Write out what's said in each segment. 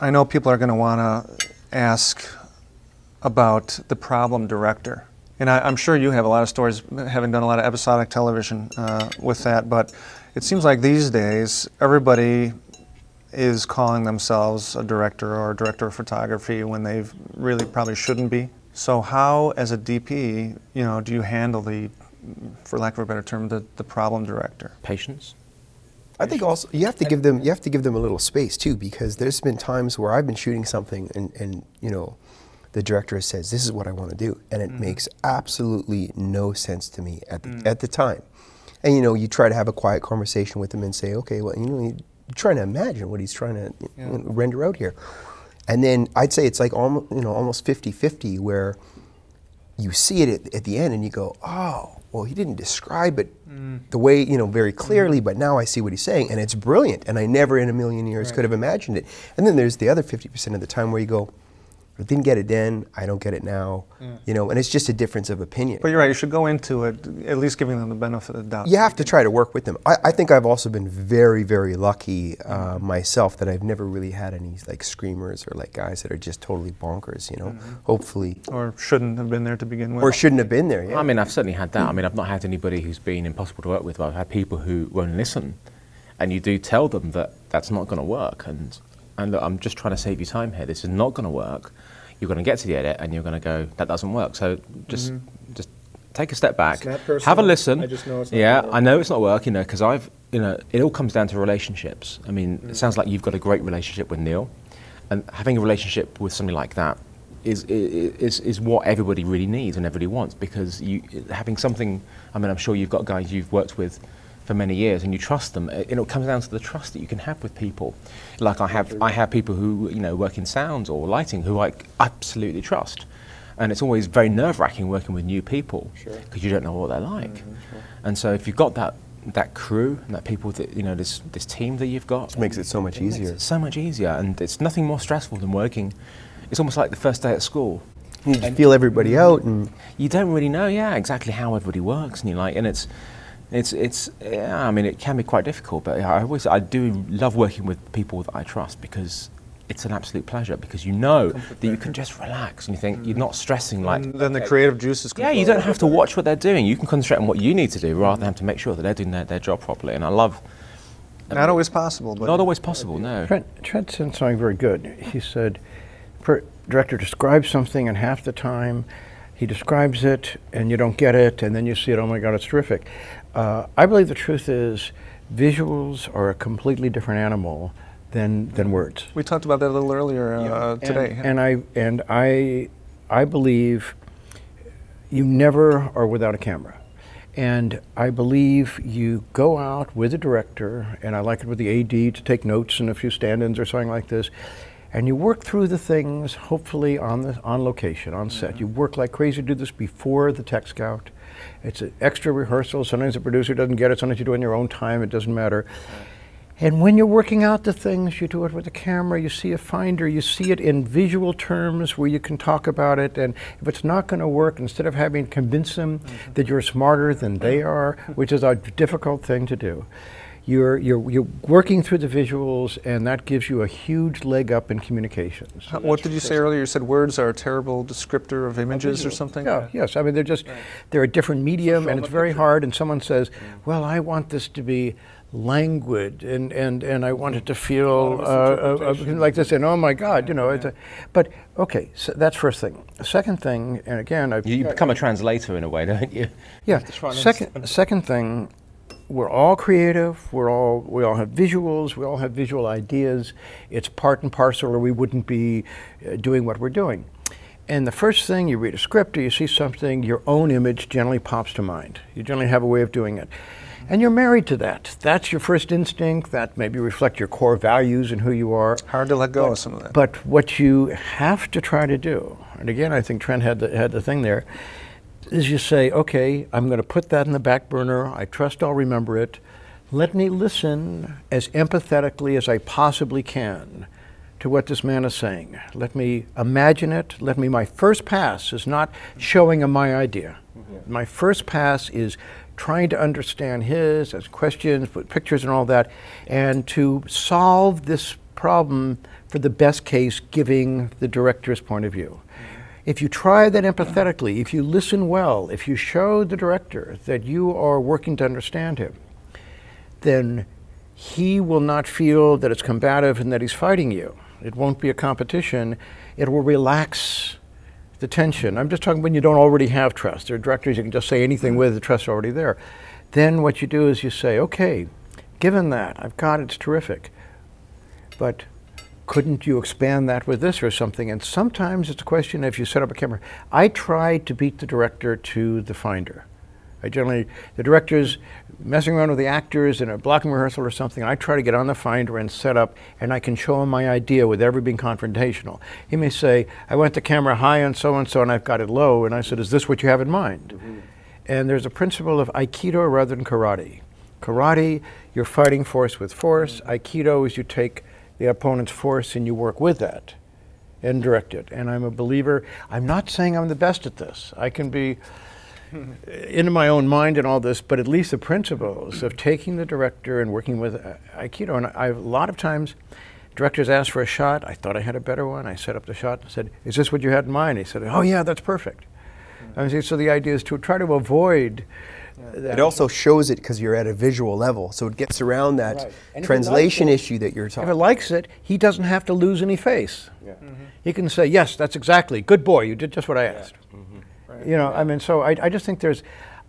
I know people are going to want to ask about the problem director. And I'm sure you have a lot of stories, having done a lot of episodic television with that, but it seems like these days everybody is calling themselves a director or a director of photography when they really probably shouldn't be. So how, as a DP, do you handle the, for lack of a better term, the problem director? Patience. I think also you have to give them a little space too, because there's been times where I've been shooting something and the director says, this is what I want to do, and it makes absolutely no sense to me at the time. And you try to have a quiet conversation with him and say, okay, well, you're trying to imagine what he's trying to render out here. And then I'd say it's like almost 50-50, where you see it at the end and you go, oh, well, he didn't describe it the way, very clearly, but now I see what he's saying, and it's brilliant, and I never in a million years could have imagined it. And then there's the other 50% of the time where you go, I didn't get it then, I don't get it now, and it's just a difference of opinion. But you're right, you should go into it at least giving them the benefit of the doubt. You have to try to work with them. I think I've also been very, very lucky myself that I've never really had any like screamers or like guys that are just totally bonkers, hopefully. Or shouldn't have been there to begin with. Or shouldn't have been there, yeah. I mean, I've certainly had that. I mean, I've not had anybody who's been impossible to work with, but I've had people who won't listen. And you do tell them that that's not going to work. And look, I'm just trying to save you time here. This is not going to work. You're going to get to the edit and you're going to go, that doesn't work. So just take a step back, have a listen. I just know it's not I know it's not working, because it all comes down to relationships. I mean, it sounds like you've got a great relationship with Neil, and having a relationship with somebody like that is what everybody really needs and everybody wants, because having something, I mean, I'm sure you've got guys you've worked with for many years and you trust them. It comes down to the trust that you can have with people. Like I have people who work in sound or lighting who I absolutely trust, and it's always very nerve-wracking working with new people because you don't know what they're like. And so if you've got that crew and that people that this team that you've got, it makes it so much easier. Makes it so much easier, and it's nothing more stressful than working. It's almost like the first day at school. You just feel everybody out, and you don't really know, exactly how everybody works, and I mean, it can be quite difficult, but I do love working with people that I trust, because it's an absolute pleasure, because that you can just relax and you think you're not stressing like. And then the creative juices. You don't have to watch what they're doing. You can concentrate on what you need to do rather than have to make sure that they're doing their job properly. And I love. Not always possible, but not always possible. No. Trent said something very good. He said, director describes something, and half the time he describes it and you don't get it, and then you see it. Oh my God, it's terrific. I believe the truth is visuals are a completely different animal than words. We talked about that a little earlier today. And I believe you never are without a camera. And I believe you go out with a director, and I like it with the AD to take notes and a few stand-ins or something like this, and you work through the things, hopefully on location, on set. You work like crazy to do this before the tech scout. It's an extra rehearsal. Sometimes the producer doesn't get it. Sometimes you do it in your own time. It doesn't matter. And when you're working out the things, you do it with a camera. You see a finder. You see it in visual terms where you can talk about it. And if it's not going to work, instead of having to convince them that you're smarter than they are, which is a difficult thing to do, you're working through the visuals, and that gives you a huge leg up in communications. What did you say earlier? You said words are a terrible descriptor of images or something? Yeah, yes. I mean, they're a different medium, and it's very hard. And someone says, well, I want this to be languid, and I want it to feel like this, and oh my God, but okay, so that's first thing. Second thing, and again, you become a translator in a way, don't you? Yeah. Second thing, we're all creative. We all have visuals. We all have visual ideas. It's part and parcel, or we wouldn't be doing what we're doing. And the first thing, you read a script or you see something, your own image generally pops to mind. You generally have a way of doing it. And you're married to that. That's your first instinct. That maybe reflect your core values and who you are. Hard to let go of some of that. But what you have to try to do, and again, I think Trent had the thing there, is you say, okay, I'm going to put that in the back burner. I trust I'll remember it. Let me listen as empathetically as I possibly can to what this man is saying. Let me imagine it. My first pass is not showing him my idea. My first pass is trying to understand his, as questions, put pictures and all that, and to solve this problem for the best case, giving the director's point of view. If you try that empathetically, if you listen well, if you show the director that you are working to understand him, then he will not feel that it's combative and that he's fighting you. It won't be a competition. It will relax the tension. I'm just talking when you don't already have trust. There are directors you can just say anything with, the trust already there. Then what you do is you say, okay, given that, I've got it, it's terrific, but couldn't you expand that with this or something? And sometimes it's a question if you set up a camera. I try to beat the director to the finder. I generally, the director's messing around with the actors in a blocking rehearsal or something, I try to get on the finder and set up, and I can show him my idea without ever being confrontational. He may say, I want the camera high on so-and-so and I've got it low, and I said, is this what you have in mind? And there's a principle of Aikido rather than karate. Karate, you're fighting force with force. Aikido is you take the opponent's force and you work with that and direct it. And I'm a believer, I'm not saying I'm the best at this. I can be into my own mind and all this, but at least the principles of taking the director and working with Aikido. And a lot of times, directors ask for a shot. I thought I had a better one. I set up the shot and said, is this what you had in mind? He said, oh yeah, that's perfect. So the idea is to try to avoid that. It also shows it because you're at a visual level, so it gets around that translation issue that you're talking about. If it likes it, he doesn't have to lose any face. Yeah. He can say, yes, that's exactly, good boy, you did just what I asked. You know, I mean, so I just think there's,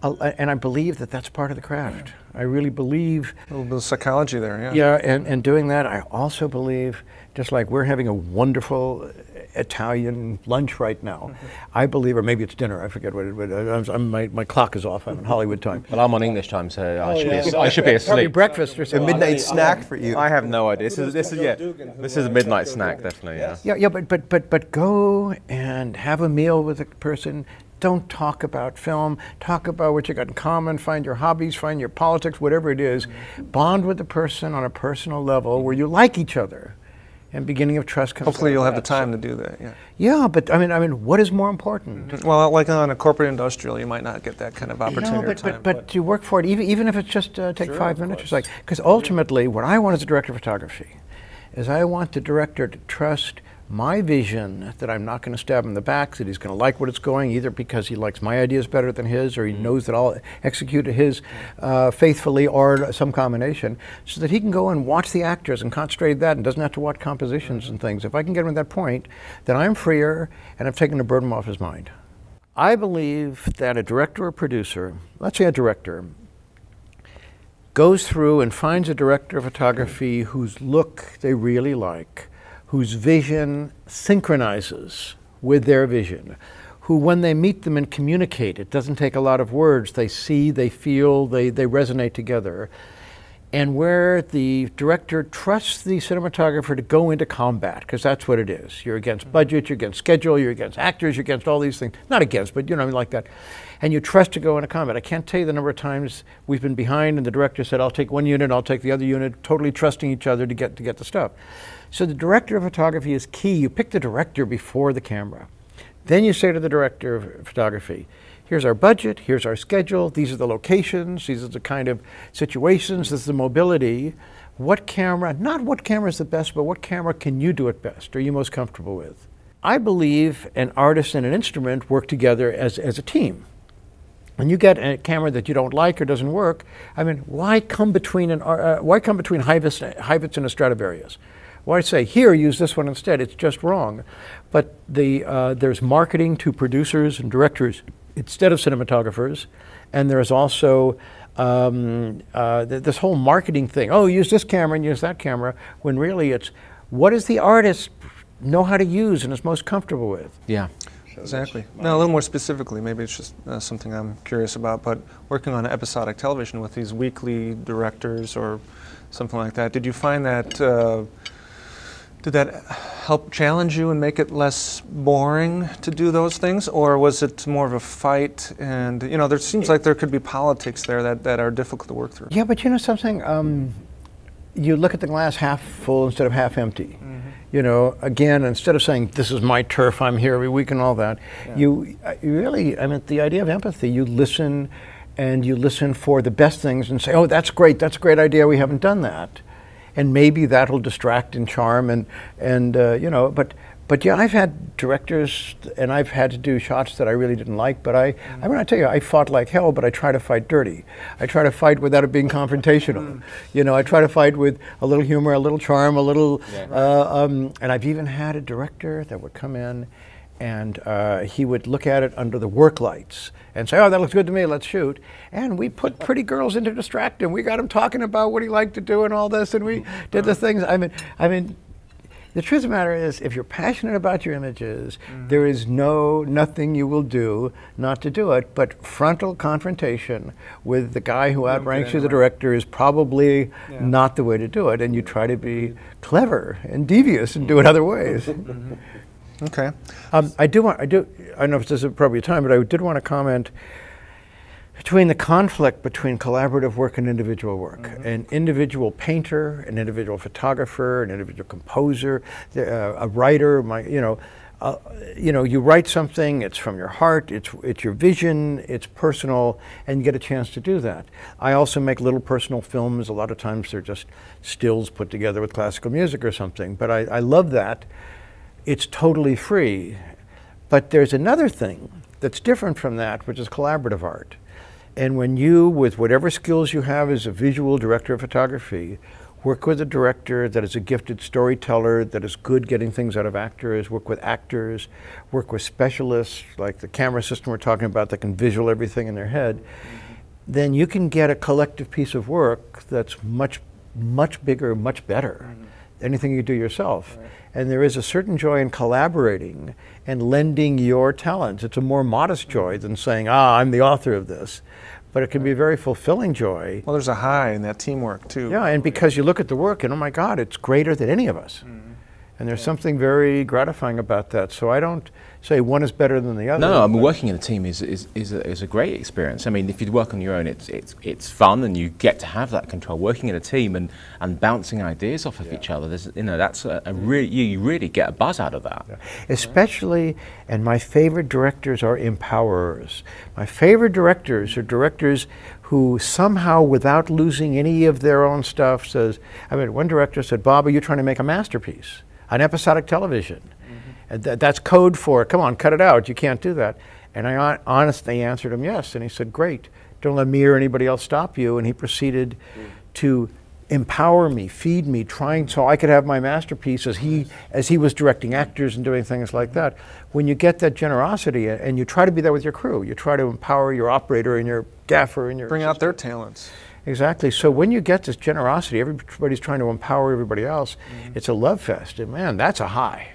and I believe that that's part of the craft. I really believe. A little bit of psychology there, yeah. Yeah, and doing that, I also believe, just like we're having a wonderful Italian lunch right now, I believe, or maybe it's dinner, I forget what it is. My clock is off, I'm in Hollywood time. Well, I'm on English time, so I should be asleep. Probably breakfast or a something. midnight snack for you. I have no idea. This is a midnight snack, definitely, yeah. Yeah, but go and have a meal with a person. Don't talk about film, talk about what you got in common, find your hobbies, find your politics, whatever it is. Bond with the person on a personal level where you like each other. And beginning of trust comes. Hopefully you'll have the time to do that, yeah. Yeah, but I mean, what is more important? Well, like on a corporate industrial, you might not get that kind of opportunity or time. But you work for it, even if it's just take 5 minutes or something. Because ultimately, what I want as a director of photography is I want the director to trust my vision, that I'm not going to stab him in the back, that he's going to like what it's going, either because he likes my ideas better than his, or he knows that I'll execute his faithfully, or some combination, so that he can go and watch the actors and concentrate on that and doesn't have to watch compositions and things. If I can get him to that point, then I'm freer and I've taken the burden off his mind. I believe that a director or producer, let's say a director, goes through and finds a director of photography whose look they really like, whose vision synchronizes with their vision, who when they meet them and communicate, it doesn't take a lot of words, they see, they feel, they resonate together, and where the director trusts the cinematographer to go into combat, because that's what it is. You're against budget, you're against schedule, you're against actors, you're against all these things. Not against, but you know, I mean, like that. And you trust to go into combat. I can't tell you the number of times we've been behind and the director said, I'll take one unit, I'll take the other unit, totally trusting each other to get the stuff. So the director of photography is key. You pick the director before the camera. Then you say to the director of photography, here's our budget, here's our schedule, these are the locations, these are the kind of situations, this is the mobility. What camera, not what camera is the best, but what camera can you do it best, are you most comfortable with? I believe an artist and an instrument work together as a team. When you get a camera that you don't like or doesn't work, I mean, why come between Hivitz and a Stradivarius? Why say, here, use this one instead? It's just wrong. But there's marketing to producers and directors instead of cinematographers, and there's also this whole marketing thing. Oh, use this camera and use that camera, when really it's, what does the artist know how to use and is most comfortable with? Yeah. Exactly. Now, a little more specifically, maybe it's just something I'm curious about, but working on episodic television with these weekly directors or something like that, did you find that did that help challenge you and make it less boring to do those things, or was it more of a fight? And you know, there seems like there could be politics there that are difficult to work through. Yeah, but you know something, you look at the glass half full instead of half empty. You know, again, instead of saying, this is my turf, I'm here every week and all that, you really, I mean, the idea of empathy, you listen, and you listen for the best things and say, oh, that's great, that's a great idea, we haven't done that. and maybe that'll distract and charm, and you know, but yeah, I've had directors, and I've had to do shots that I really didn't like, but I mean, I tell you, I fought like hell, but I try to fight dirty. I try to fight without it being confrontational. You know, I try to fight with a little humor, a little charm, a little, and I've even had a director that would come in, and he would look at it under the work lights and say, oh, that looks good to me, let's shoot. And we put pretty girls in to distract him. We got him talking about what he liked to do and all this, and we did the things. I mean, the truth of the matter is, if you're passionate about your images, there is nothing you will do not to do it. But frontal confrontation with the guy who outranks you, the director, is probably not the way to do it. And you try to be clever and devious and do it other ways. Okay. I don't know if this is appropriate time, but I did want to comment between the conflict between collaborative work and individual work. An individual painter, an individual photographer, an individual composer, a writer, you write something, it's from your heart, it's your vision, it's personal, and you get a chance to do that. I also make little personal films. A lot of times they're just stills put together with classical music or something, but I love that. It's totally free. But there's another thing that's different from that, which is collaborative art. And when you, with whatever skills you have as a visual director of photography, work with a director that is a gifted storyteller, that is good getting things out of actors, work with actors, work with specialists, like the camera system we're talking about that can visual everything in their head, then you can get a collective piece of work that's much, much bigger, much better than anything you do yourself. And there is a certain joy in collaborating and lending your talents. It's a more modest joy than saying, I'm the author of this. But it can be a very fulfilling joy. Well, there's a high in that teamwork, too. Yeah, and because you look at the work and, oh my God, it's greater than any of us. And there's something very gratifying about that. So I don't say one is better than the other. No, I mean, working in a team is a great experience. I mean, if you work on your own, it's fun and you get to have that control. Working in a team and bouncing ideas off of each other, that's you really get a buzz out of that. Yeah. Especially, and my favorite directors are empowerers. My favorite directors are directors who somehow, without losing any of their own stuff, says, I mean, one director said, Bob, are you trying to make a masterpiece on episodic television? And that's code for, come on, cut it out, you can't do that. And I honestly answered him yes, and he said, great, don't let me or anybody else stop you. And he proceeded to empower me, feed me, trying so I could have my masterpiece as he was directing actors and doing things like that. When you get that generosity, and you try to be there with your crew, you try to empower your operator and your gaffer and your Bring out their talents. Exactly. So when you get this generosity, everybody's trying to empower everybody else. It's a love fest, and man, that's a high.